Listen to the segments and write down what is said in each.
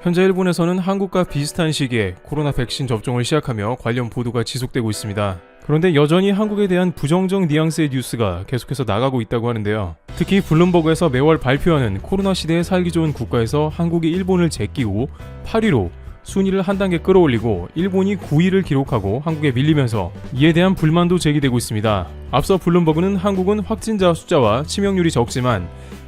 현재 일본에서는 한국과 비슷한 시기에 코로나 백신 접종을 시작하며 관련 보도가 지속되고 있습니다. 그런데 여전히 한국에 대한 부정적 뉘앙스의 뉴스가 계속해서 나가고 있다고 하는데요. 특히 블룸버그에서 매월 발표하는 코로나 시대에 살기 좋은 국가에서 한국이 일본을 제끼고 8위로 순위를 한 단계 끌어올리고 일본이 9위를 기록하고 한국에 밀리면서 이에 대한 불만도 제기되고 있습니다. 앞서 블룸버그는 한국은 확진자 숫자와 치명률이 적지만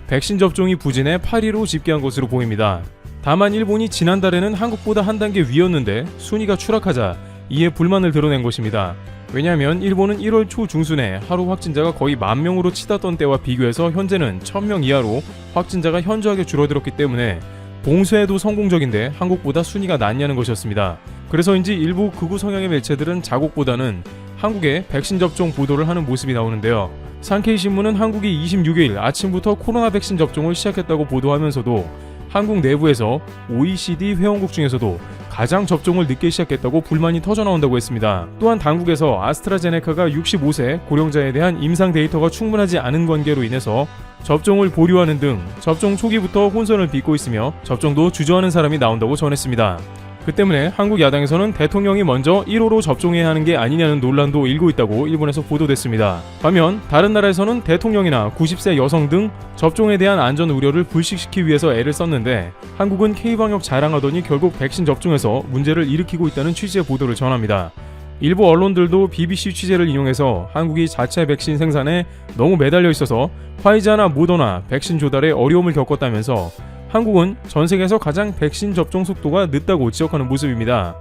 백신 접종이 부진해 8위로 집계한 것으로 보입니다. 다만 일본이 지난달에는 한국보다 한 단계 위였는데 순위가 추락하자 이에 불만을 드러낸 것입니다. 왜냐하면 일본은 1월 초 중순에 하루 확진자가 거의 10,000명으로 치닫던 때와 비교해서 현재는 1,000명 이하로 확진자가 현저하게 줄어들었기 때문에 봉쇄에도 성공적인데 한국보다 순위가 낮냐는 것이었습니다. 그래서인지 일부 극우 성향의 매체들은 자국보다는 한국의 백신 접종 보도를 하는 모습이 나오는데요. 산케이신문은 한국이 26일 아침부터 코로나 백신 접종을 시작했다고 보도하면서도 한국 내부에서 OECD 회원국 중에서도 가장 접종을 늦게 시작했다고 불만이 터져나온다고 했습니다. 또한 당국에서 아스트라제네카가 65세 고령자에 대한 임상 데이터가 충분하지 않은 관계로 인해서 접종을 보류하는 등 접종 초기부터 혼선을 빚고 있으며 접종도 주저하는 사람이 나온다고 전했습니다. 그 때문에 한국 야당에서는 대통령이 먼저 1호로 접종해야 하는 게 아니냐는 논란도 일고 있다고 일본에서 보도됐습니다. 반면 다른 나라에서는 대통령이나 90세 여성 등 접종에 대한 안전 우려를 불식시키기 위해서 애를 썼는데 한국은 K방역 자랑하더니 결국 백신 접종에서 문제를 일으키고 있다는 취지의 보도를 전합니다. 일부 언론들도 BBC 취재를 인용해서 한국이 자체 백신 생산에 너무 매달려 있어서 화이자나 모더나 백신 조달에 어려움을 겪었다면서 한국은 전 세계에서 가장 백신 접종 속도가 늦다고 지적하는 모습입니다.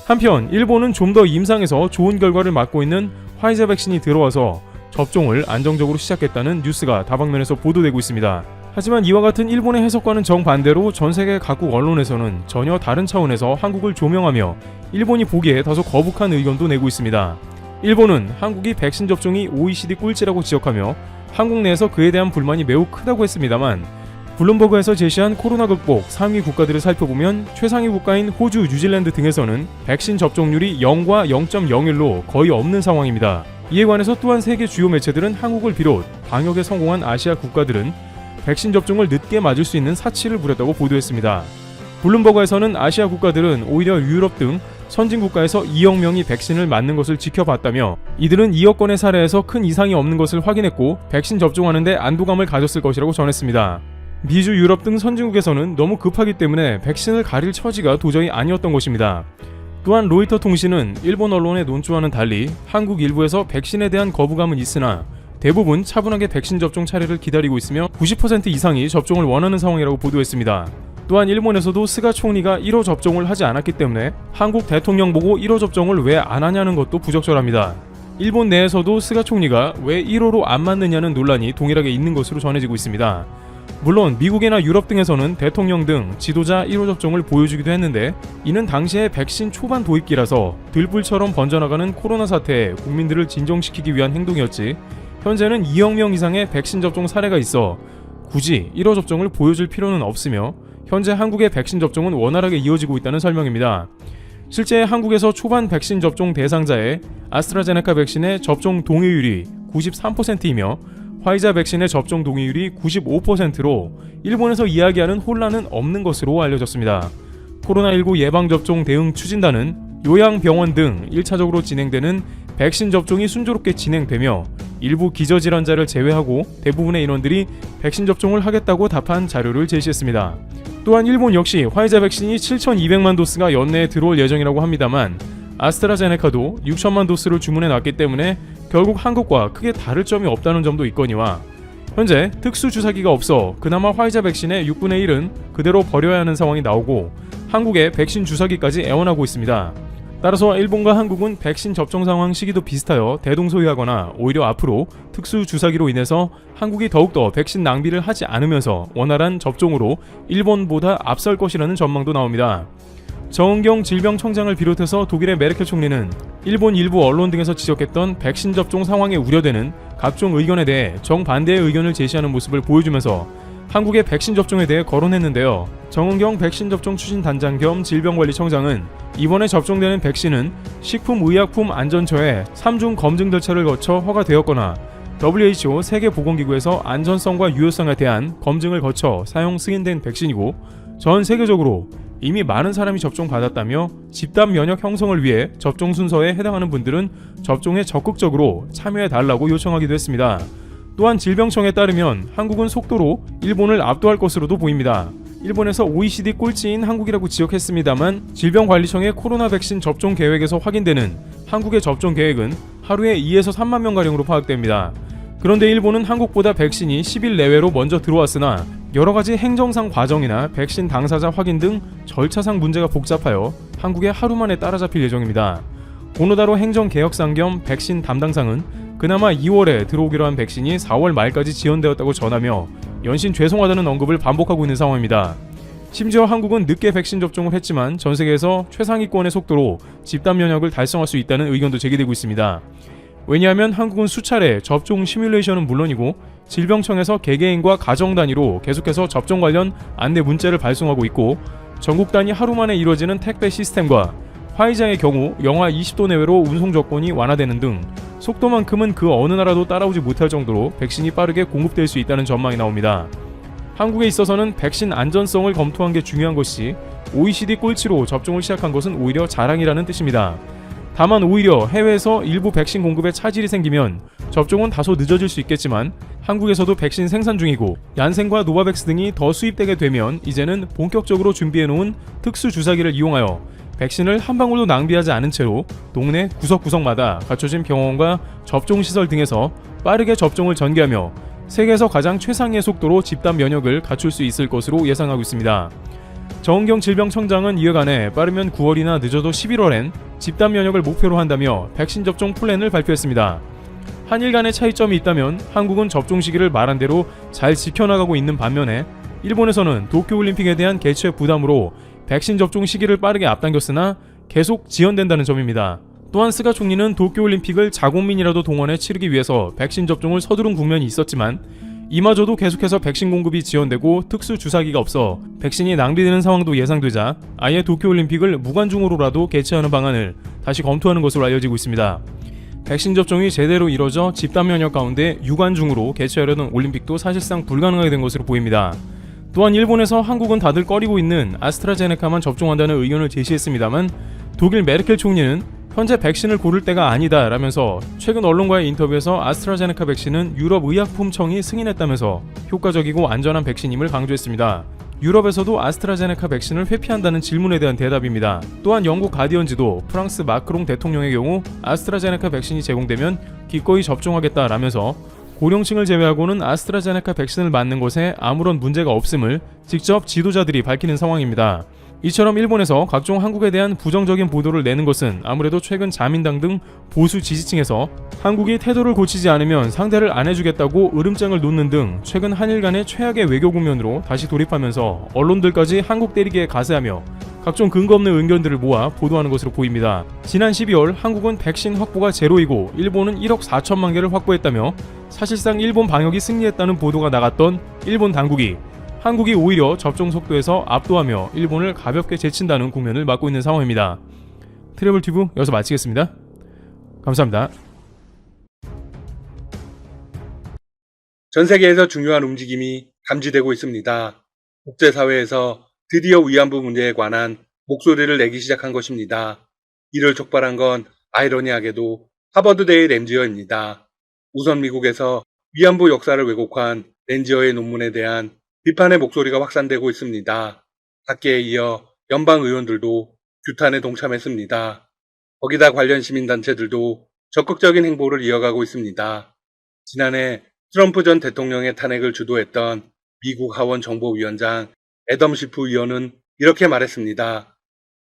한편 일본은 좀 더 임상에서 좋은 결과를 맞고 있는 화이자 백신이 들어와서 접종을 안정적으로 시작했다는 뉴스가 다방면에서 보도되고 있습니다. 하지만 이와 같은 일본의 해석과는 정반대로 전 세계 각국 언론에서는 전혀 다른 차원에서 한국을 조명하며 일본이 보기에 다소 거북한 의견도 내고 있습니다. 일본은 한국이 백신 접종이 OECD 꼴찌라고 지적하며 한국 내에서 그에 대한 불만이 매우 크다고 했습니다만 블룸버그에서 제시한 코로나 극복 상위 국가들을 살펴보면 최상위 국가인 호주, 뉴질랜드 등에서는 백신 접종률이 0과 0.01로 거의 없는 상황입니다. 이에 관해서 또한 세계 주요 매체들은 한국을 비롯 방역에 성공한 아시아 국가들은 백신 접종을 늦게 맞을 수 있는 사치를 부렸다고 보도했습니다. 블룸버그에서는 아시아 국가들은 오히려 유럽 등 선진 국가에서 2억 명이 백신을 맞는 것을 지켜봤다며 이들은 2억 건의 사례에서 큰 이상이 없는 것을 확인했고 백신 접종하는데 안도감을 가졌을 것이라고 전했습니다. 미주, 유럽 등 선진국에서는 너무 급하기 때문에 백신을 가릴 처지가 도저히 아니었던 것입니다. 또한 로이터 통신은 일본 언론의 논조와는 달리 한국 일부에서 백신에 대한 거부감은 있으나 대부분 차분하게 백신 접종 차례를 기다리고 있으며 90% 이상이 접종을 원하는 상황이라고 보도했습니다. 또한 일본에서도 스가 총리가 1호 접종을 하지 않았기 때문에 한국 대통령 보고 1호 접종을 왜 안 하냐는 것도 부적절합니다. 일본 내에서도 스가 총리가 왜 1호로 안 맞느냐는 논란이 동일하게 있는 것으로 전해지고 있습니다. 물론 미국이나 유럽 등에서는 대통령 등 지도자 1호 접종을 보여주기도 했는데 이는 당시의 백신 초반 도입기라서 들불처럼 번져나가는 코로나 사태에 국민들을 진정시키기 위한 행동이었지 현재는 2억 명 이상의 백신 접종 사례가 있어 굳이 1호 접종을 보여줄 필요는 없으며 현재 한국의 백신 접종은 원활하게 이어지고 있다는 설명입니다. 실제 한국에서 초반 백신 접종 대상자의 아스트라제네카 백신의 접종 동의율이 93%이며 화이자 백신의 접종 동의율이 95%로 일본에서 이야기하는 혼란은 없는 것으로 알려졌습니다. 코로나19 예방접종 대응 추진단은 요양병원 등 1차적으로 진행되는 백신 접종이 순조롭게 진행되며 일부 기저질환자를 제외하고 대부분의 인원들이 백신 접종을 하겠다고 답한 자료를 제시했습니다. 또한 일본 역시 화이자 백신이 7,200만 도스가 연내에 들어올 예정이라고 합니다만 아스트라제네카도 6천만 도스를 주문해 놨기 때문에 결국 한국과 크게 다를 점이 없다는 점도 있거니와 현재 특수주사기가 없어 그나마 화이자 백신의 6분의 1은 그대로 버려야 하는 상황이 나오고 한국의 백신 주사기까지 애원하고 있습니다. 따라서 일본과 한국은 백신 접종 상황 시기도 비슷하여 대동소이하거나 오히려 앞으로 특수주사기로 인해서 한국이 더욱더 백신 낭비를 하지 않으면서 원활한 접종으로 일본보다 앞설 것이라는 전망도 나옵니다. 정은경 질병청장을 비롯해서 독일의 메르켈 총리는 일본 일부 언론 등에서 지적했던 백신 접종 상황에 우려되는 각종 의견에 대해 정반대의 의견을 제시하는 모습을 보여주면서 한국의 백신 접종에 대해 거론했는데요. 정은경 백신 접종 추진단장 겸 질병관리청장은 이번에 접종되는 백신은 식품의약품안전처의 3중 검증 절차를 거쳐 허가되었거나 WHO 세계보건기구에서 안전성과 유효성에 대한 검증을 거쳐 사용 승인된 백신이고 전 세계적으로 이미 많은 사람이 접종받았다며 집단 면역 형성을 위해 접종 순서에 해당하는 분들은 접종에 적극적으로 참여해달라고 요청하기도 했습니다. 또한 질병청에 따르면 한국은 속도로 일본을 압도할 것으로도 보입니다. 일본에서 OECD 꼴찌인 한국이라고 지적했습니다만 질병관리청의 코로나 백신 접종 계획에서 확인되는 한국의 접종 계획은 하루에 2에서 3만 명가량으로 파악됩니다. 그런데 일본은 한국보다 백신이 10일 내외로 먼저 들어왔으나 여러가지 행정상 과정이나 백신 당사자 확인 등 절차상 문제가 복잡하여 한국에 하루 만에 따라잡힐 예정입니다. 고노다로 행정개혁상 겸 백신 담당상은 그나마 2월에 들어오기로 한 백신이 4월 말까지 지연되었다고 전하며 연신 죄송하다는 언급을 반복하고 있는 상황입니다. 심지어 한국은 늦게 백신 접종을 했지만 전 세계에서 최상위권의 속도로 집단 면역을 달성할 수 있다는 의견도 제기되고 있습니다. 왜냐하면 한국은 수차례 접종 시뮬레이션은 물론이고 질병청에서 개개인과 가정 단위로 계속해서 접종 관련 안내 문자를 발송하고 있고 전국 단위 하루 만에 이루어지는 택배 시스템과 화이자의 경우 영하 20도 내외로 운송 조건이 완화되는 등 속도만큼은 그 어느 나라도 따라오지 못할 정도로 백신이 빠르게 공급될 수 있다는 전망이 나옵니다. 한국에 있어서는 백신 안전성을 검토한 게 중요한 것이 OECD 꼴찌로 접종을 시작한 것은 오히려 자랑이라는 뜻입니다. 다만 오히려 해외에서 일부 백신 공급에 차질이 생기면 접종은 다소 늦어질 수 있겠지만 한국에서도 백신 생산 중이고 얀센과 노바백스 등이 더 수입되게 되면 이제는 본격적으로 준비해놓은 특수 주사기를 이용하여 백신을 한 방울도 낭비하지 않은 채로 동네 구석구석마다 갖춰진 병원과 접종시설 등에서 빠르게 접종을 전개하며 세계에서 가장 최상의 속도로 집단 면역을 갖출 수 있을 것으로 예상하고 있습니다. 정은경 질병청장은 이에 관해 빠르면 9월이나 늦어도 11월엔 집단 면역을 목표로 한다며 백신 접종 플랜을 발표했습니다. 한일 간의 차이점이 있다면 한국은 접종 시기를 말한 대로 잘 지켜나가고 있는 반면에 일본에서는 도쿄올림픽에 대한 개최 부담으로 백신 접종 시기를 빠르게 앞당겼으나 계속 지연된다는 점입니다. 또한 스가 총리는 도쿄올림픽을 자국민이라도 동원해 치르기 위해서 백신 접종을 서두른 국면이 있었지만 이마저도 계속해서 백신 공급이 지연되고 특수 주사기가 없어 백신이 낭비되는 상황도 예상되자 아예 도쿄올림픽을 무관중으로라도 개최하는 방안을 다시 검토하는 것으로 알려지고 있습니다. 백신 접종이 제대로 이뤄져 집단 면역 가운데 유관중으로 개최하려는 올림픽도 사실상 불가능하게 된 것으로 보입니다. 또한 일본에서 한국은 다들 꺼리고 있는 아스트라제네카만 접종한다는 의견을 제시했습니다만 독일 메르켈 총리는 현재 백신을 고를 때가 아니다 라면서 최근 언론과의 인터뷰에서 아스트라제네카 백신은 유럽의약품청이 승인했다면서 효과적이고 안전한 백신임을 강조했습니다. 유럽에서도 아스트라제네카 백신을 회피한다는 질문에 대한 대답입니다. 또한 영국 가디언지도 프랑스 마크롱 대통령의 경우 아스트라제네카 백신이 제공되면 기꺼이 접종하겠다라면서 고령층을 제외하고는 아스트라제네카 백신을 맞는 것에 아무런 문제가 없음을 직접 지도자들이 밝히는 상황입니다. 이처럼 일본에서 각종 한국에 대한 부정적인 보도를 내는 것은 아무래도 최근 자민당 등 보수 지지층에서 한국이 태도를 고치지 않으면 상대를 안 해주겠다고 으름장을 놓는 등 최근 한일 간의 최악의 외교 국면으로 다시 돌입하면서 언론들까지 한국 때리기에 가세하며 각종 근거 없는 의견들을 모아 보도하는 것으로 보입니다. 지난 12월 한국은 백신 확보가 제로이고 일본은 1억 4천만 개를 확보했다며 사실상 일본 방역이 승리했다는 보도가 나갔던 일본 당국이 한국이 오히려 접종 속도에서 압도하며 일본을 가볍게 제친다는 국면을 맞고 있는 상황입니다. 트래블튜브 여기서 마치겠습니다. 감사합니다. 전 세계에서 중요한 움직임이 감지되고 있습니다. 국제사회에서 드디어 위안부 문제에 관한 목소리를 내기 시작한 것입니다. 이를 촉발한 건 아이러니하게도 하버드대의 램지어입니다. 우선 미국에서 위안부 역사를 왜곡한 램지어의 논문에 대한 비판의 목소리가 확산되고 있습니다. 학계에 이어 연방 의원들도 규탄에 동참했습니다. 거기다 관련 시민단체들도 적극적인 행보를 이어가고 있습니다. 지난해 트럼프 전 대통령의 탄핵을 주도했던 미국 하원 정보위원장 애덤 시프 의원은 이렇게 말했습니다.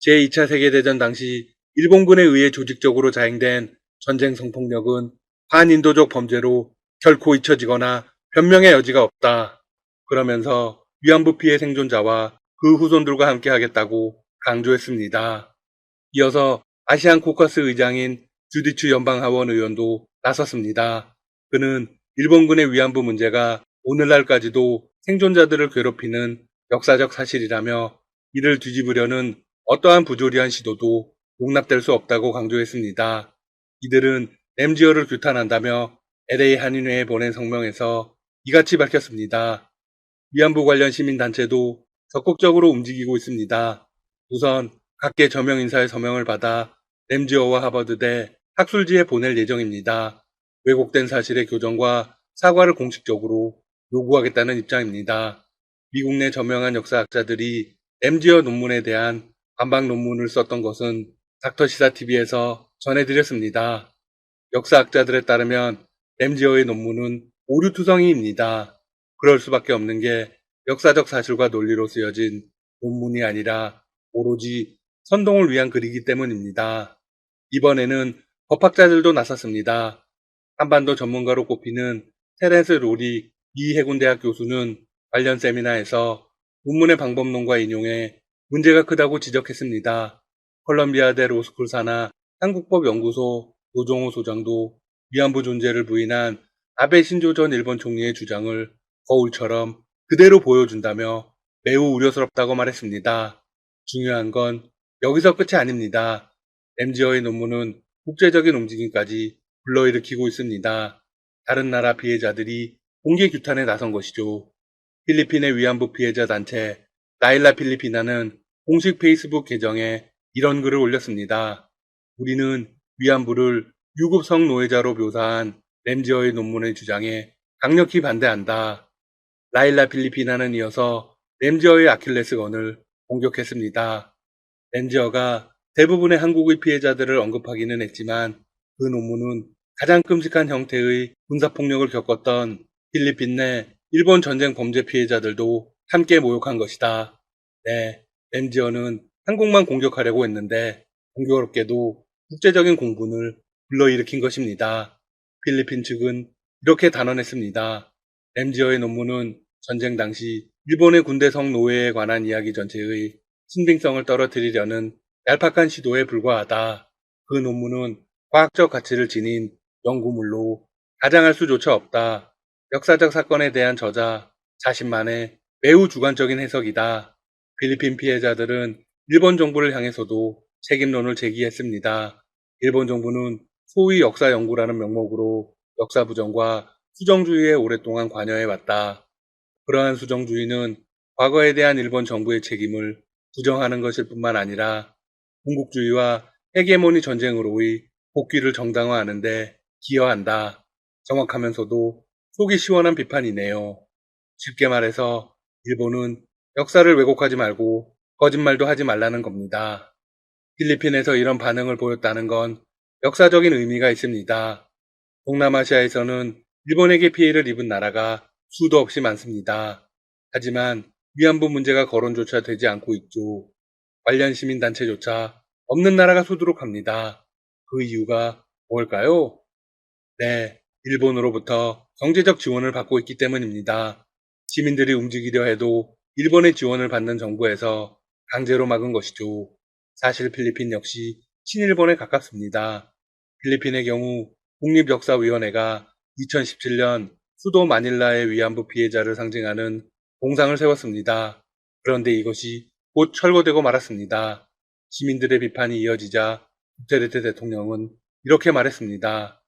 제2차 세계대전 당시 일본군에 의해 조직적으로 자행된 전쟁 성폭력은 반인도적 범죄로 결코 잊혀지거나 변명의 여지가 없다. 그러면서 위안부 피해 생존자와 그 후손들과 함께 하겠다고 강조했습니다. 이어서 아시안 코커스 의장인 주디추 연방하원 의원도 나섰습니다. 그는 일본군의 위안부 문제가 오늘날까지도 생존자들을 괴롭히는 역사적 사실이라며 이를 뒤집으려는 어떠한 부조리한 시도도 용납될 수 없다고 강조했습니다. 이들은 램지어를 규탄한다며 LA 한인회에 보낸 성명에서 이같이 밝혔습니다. 위안부 관련 시민단체도 적극적으로 움직이고 있습니다. 우선 각계 저명 인사의 서명을 받아 램지어와 하버드대 학술지에 보낼 예정입니다. 왜곡된 사실의 교정과 사과를 공식적으로 요구하겠다는 입장입니다. 미국 내 저명한 역사학자들이 램지어 논문에 대한 반박 논문을 썼던 것은 닥터시사TV에서 전해드렸습니다. 역사학자들에 따르면 램지어의 논문은 오류투성이입니다. 그럴 수밖에 없는 게 역사적 사실과 논리로 쓰여진 논문이 아니라 오로지 선동을 위한 글이기 때문입니다. 이번에는 법학자들도 나섰습니다. 한반도 전문가로 꼽히는 테렌스 로리 미 해군대학 교수는 관련 세미나에서 논문의 방법론과 인용에 문제가 크다고 지적했습니다. 콜럼비아대 로스쿨 산하 한국법연구소 노종호 소장도 위안부 존재를 부인한 아베 신조 전 일본 총리의 주장을 거울처럼 그대로 보여준다며 매우 우려스럽다고 말했습니다. 중요한 건 여기서 끝이 아닙니다. 램지어의 논문은 국제적인 움직임까지 불러일으키고 있습니다. 다른 나라 피해자들이 공개 규탄에 나선 것이죠. 필리핀의 위안부 피해자 단체 나일라 필리피나는 공식 페이스북 계정에 이런 글을 올렸습니다. 우리는 위안부를 유급 성노예자로 묘사한 램지어의 논문의 주장에 강력히 반대한다. 라일라 필리피나는 이어서 램지어의 아킬레스건을 공격했습니다. 램지어가 대부분의 한국의 피해자들을 언급하기는 했지만 그 논문은 가장 끔찍한 형태의 군사폭력을 겪었던 필리핀 내 일본 전쟁 범죄 피해자들도 함께 모욕한 것이다. 네, 램지어는 한국만 공격하려고 했는데 공교롭게도 국제적인 공분을 불러일으킨 것입니다. 필리핀 측은 이렇게 단언했습니다. 램지어의 논문은 전쟁 당시 일본의 군대 성노예에 관한 이야기 전체의 신빙성을 떨어뜨리려는 얄팍한 시도에 불과하다. 그 논문은 과학적 가치를 지닌 연구물로 가장할 수조차 없다. 역사적 사건에 대한 저자 자신만의 매우 주관적인 해석이다. 필리핀 피해자들은 일본 정부를 향해서도 책임론을 제기했습니다. 일본 정부는 소위 역사 연구라는 명목으로 역사 부정과 수정주의에 오랫동안 관여해왔다. 그러한 수정주의는 과거에 대한 일본 정부의 책임을 부정하는 것일 뿐만 아니라 군국주의와 헤게모니 전쟁으로의 복귀를 정당화하는 데 기여한다. 정확하면서도 속이 시원한 비판이네요. 쉽게 말해서 일본은 역사를 왜곡하지 말고 거짓말도 하지 말라는 겁니다. 필리핀에서 이런 반응을 보였다는 건 역사적인 의미가 있습니다. 동남아시아에서는 일본에게 피해를 입은 나라가 수도 없이 많습니다. 하지만 위안부 문제가 거론조차 되지 않고 있죠. 관련 시민단체조차 없는 나라가 수두룩합니다. 그 이유가 뭘까요? 네, 일본으로부터 경제적 지원을 받고 있기 때문입니다. 시민들이 움직이려 해도 일본의 지원을 받는 정부에서 강제로 막은 것이죠. 사실 필리핀 역시 친일본에 가깝습니다. 필리핀의 경우 국립역사위원회가 2017년 수도 마닐라의 위안부 피해자를 상징하는 동상을 세웠습니다. 그런데 이것이 곧 철거되고 말았습니다. 시민들의 비판이 이어지자 두테르테 대통령은 이렇게 말했습니다.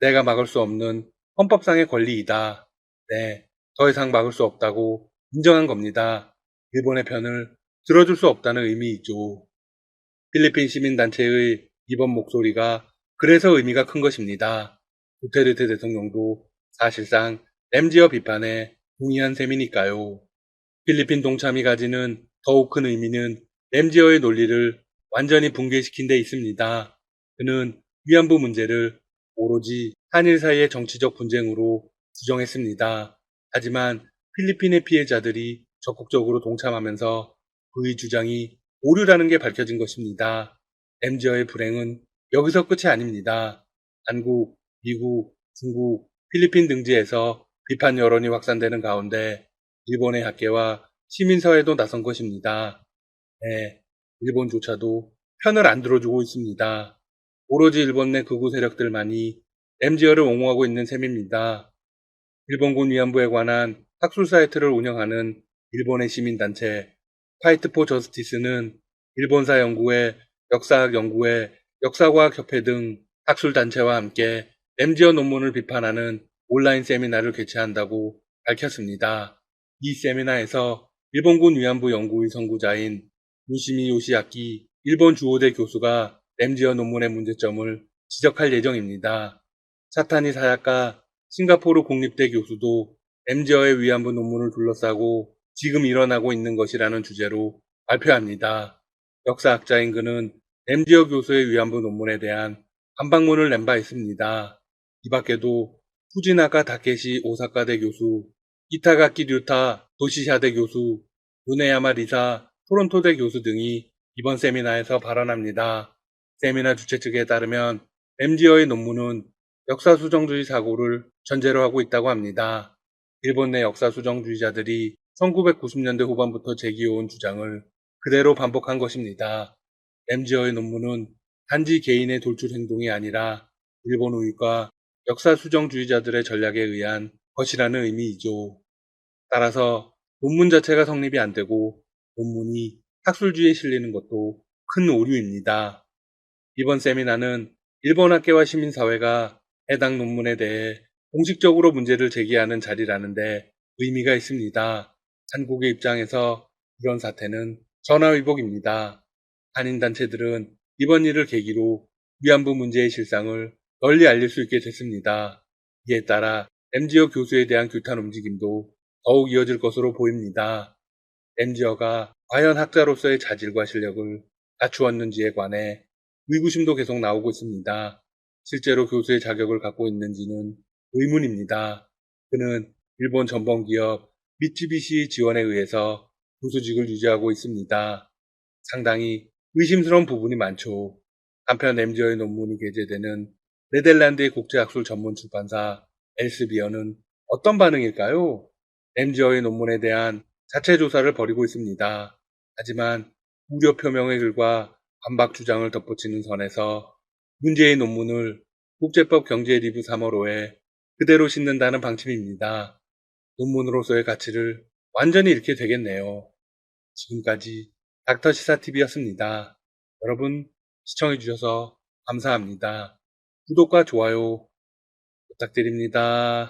내가 막을 수 없는 헌법상의 권리이다. 네, 더 이상 막을 수 없다고 인정한 겁니다. 일본의 편을 들어줄 수 없다는 의미이죠. 필리핀 시민단체의 이번 목소리가 그래서 의미가 큰 것입니다. 두테르테 대통령도 사실상 램지어 비판에 동의한 셈이니까요. 필리핀 동참이 가지는 더욱 큰 의미는 램지어의 논리를 완전히 붕괴시킨 데 있습니다. 그는 위안부 문제를 오로지 한일 사이의 정치적 분쟁으로 부정했습니다. 하지만 필리핀의 피해자들이 적극적으로 동참하면서 그의 주장이 오류라는 게 밝혀진 것입니다. 램지어의 불행은 여기서 끝이 아닙니다. 한국, 미국, 중국, 필리핀 등지에서 비판 여론이 확산되는 가운데 일본의 학계와 시민사회도 나선 것입니다. 네, 일본조차도 편을 안 들어주고 있습니다. 오로지 일본 내 극우 세력들만이 램지어를 옹호하고 있는 셈입니다. 일본군 위안부에 관한 학술 사이트를 운영하는 일본의 시민단체 파이트 포 저스티스는 일본사 연구회, 역사학 연구회, 역사과학협회 등 학술단체와 함께 램지어 논문을 비판하는 온라인 세미나를 개최한다고 밝혔습니다. 이 세미나에서 일본군 위안부 연구의 선구자인 요시미 요시야키 일본 주호대 교수가 램지어 논문의 문제점을 지적할 예정입니다. 사타니 사야카 싱가포르 공립대 교수도 램지어의 위안부 논문을 둘러싸고 지금 일어나고 있는 것이라는 주제로 발표합니다. 역사학자인 그는 램지어 교수의 위안부 논문에 대한 반박문을 낸 바 있습니다. 이 밖에도 후지나카 다케시 오사카대 교수, 이타가키 류타 도시샤대 교수, 요네야마 리사 토론토대 교수 등이 이번 세미나에서 발언합니다. 세미나 주최 측에 따르면 램지어의 논문은 역사수정주의 사고를 전제로 하고 있다고 합니다. 일본 내 역사수정주의자들이 1990년대 후반부터 제기해온 주장을 그대로 반복한 것입니다. 램지어의 논문은 단지 개인의 돌출 행동이 아니라 일본 우익과 역사수정주의자들의 전략에 의한 것이라는 의미이죠. 따라서 논문 자체가 성립이 안 되고 논문이 학술지에 실리는 것도 큰 오류입니다. 이번 세미나는 일본 학계와 시민사회가 해당 논문에 대해 공식적으로 문제를 제기하는 자리라는데 의미가 있습니다. 한국의 입장에서 이런 사태는 전화위복입니다. 한인단체들은 이번 일을 계기로 위안부 문제의 실상을 널리 알릴 수 있게 됐습니다. 이에 따라 램지어 교수에 대한 규탄 움직임도 더욱 이어질 것으로 보입니다. 램지어가 과연 학자로서의 자질과 실력을 갖추었는지에 관해 의구심도 계속 나오고 있습니다. 실제로 교수의 자격을 갖고 있는지는 의문입니다. 그는 일본 전범기업 미쯔비시 지원에 의해서 교수직을 유지하고 있습니다. 상당히 의심스러운 부분이 많죠. 한편 램지어의 논문이 게재되는 네덜란드의 국제학술 전문 출판사 엘스비어는 어떤 반응일까요? 램지어의 논문에 대한 자체 조사를 벌이고 있습니다. 하지만 우려 표명의 글과 반박 주장을 덧붙이는 선에서 문제의 논문을 국제법 경제 리뷰 3월호에 그대로 싣는다는 방침입니다. 논문으로서의 가치를 완전히 잃게 되겠네요. 지금까지 닥터 시사TV였습니다. 여러분 시청해주셔서 감사합니다. 구독과 좋아요 부탁드립니다.